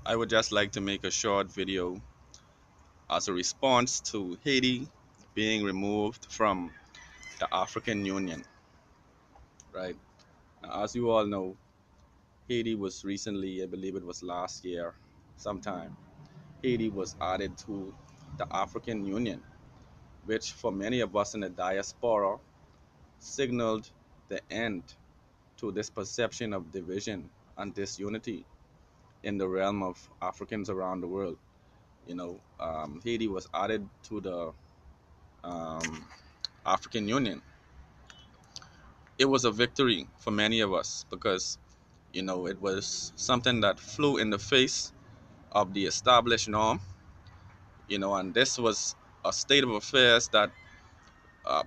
I would just like to make a short video as a response to Haiti being removed from the African Union, right? Now, as you all know, Haiti was recently, I believe it was last year, sometime, Haiti was added to the African Union, which for many of us in the diaspora signaled the end to this perception of division and disunity in the realm of Africans around the world. Haiti was added to the um, African Union. It was a victory for many of us because, it was something that flew in the face of the established norm, and this was a state of affairs that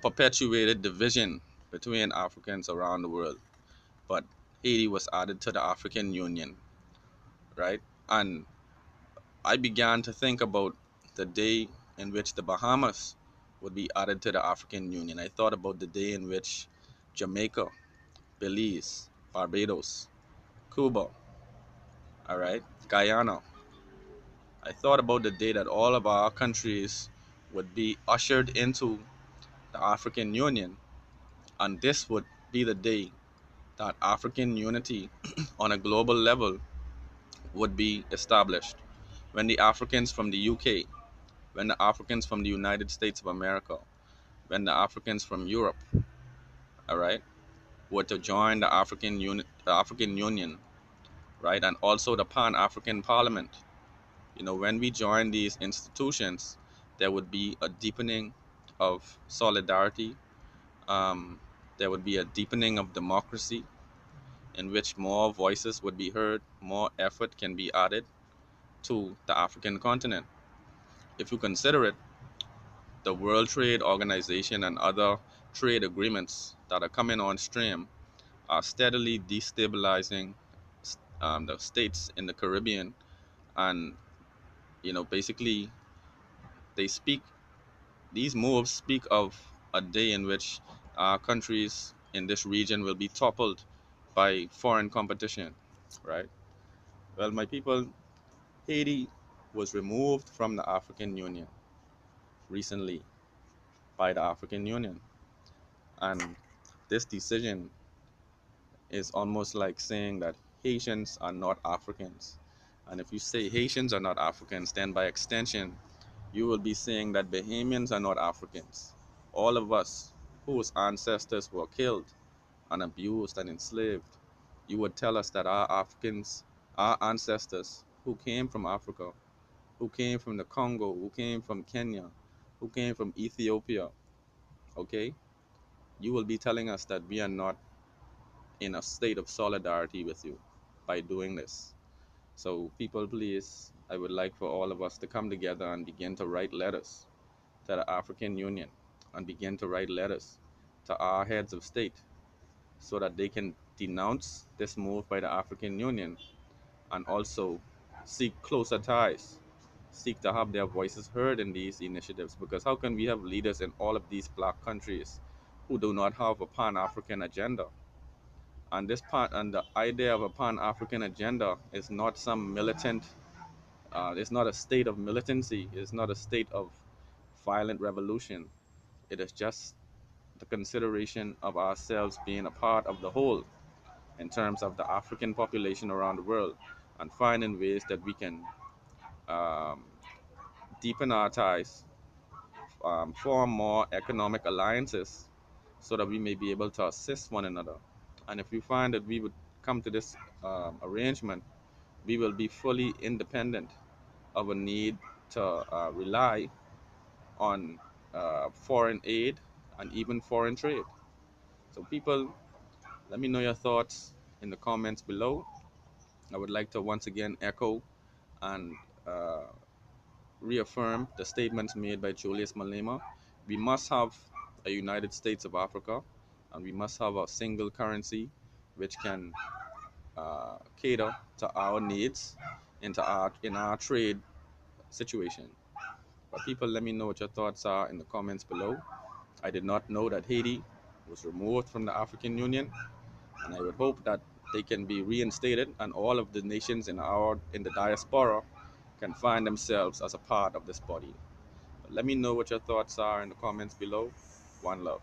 perpetuated division between Africans around the world. But Haiti was added to the African Union, right? And I began to think about the day in which the Bahamas would be added to the African Union. I thought about the day in which Jamaica, Belize, Barbados, Cuba, all right, Guyana. I thought about the day that all of our countries would be ushered into the African Union, and this would be the day that African unity on a global level would be established. When the Africans from the UK, when the Africans from the United States of America, when the Africans from Europe, all right, were to join the African Union, right, and also the Pan African Parliament. When we join these institutions, there would be a deepening of solidarity. Um, there would be a deepening of democracy in which more voices would be heard, more effort can be added to the African continent. If you consider it, the World Trade Organization and other trade agreements that are coming on stream are steadily destabilizing the states in the Caribbean, and basically they speak these moves speak of a day in which countries in this region will be toppled by foreign competition, right? Well, my people, Haiti was removed from the African Union recently by the African Union, and this decision is almost like saying that Haitians are not Africans. And if you say Haitians are not Africans, then by extension, you will be saying that Bahamians are not Africans. All of us whose ancestors were killed and abused and enslaved, you would tell us that our Africans, our ancestors who came from Africa, who came from the Congo, who came from Kenya, who came from Ethiopia, okay? You will be telling us that we are not in a state of solidarity with you by doing this. So, people, please, I would like for all of us to come together and begin to write letters to the African Union and begin to write letters to our heads of state so that they can denounce this move by the African Union and also seek closer ties, seek to have their voices heard in these initiatives. Because how can we have leaders in all of these black countries who do not have a pan African agenda? And this part and the idea of a pan African agenda is not some militant, it's not a state of militancy, it's not a state of violent revolution. It is just the consideration of ourselves being a part of the whole in terms of the African population around the world and finding ways that we can um, deepen our ties, form more economic alliances so that we may be able to assist one another. And if we find that we would come to this arrangement, we will be fully independent of a need to rely on foreign aid and even foreign trade. So, people, let me know your thoughts in the comments below. I would like to once again echo and uh, reaffirm the statements made by Julius Malema. We must have a United States of Africa, and we must have a single currency which can cater to our needs in our trade situation. But people, let me know what your thoughts are in the comments below. I did not know that Haiti was removed from the African Union, and I would hope that they can be reinstated, and all of the nations in the diaspora can find themselves as a part of this body. Let me know what your thoughts are in the comments below. One love.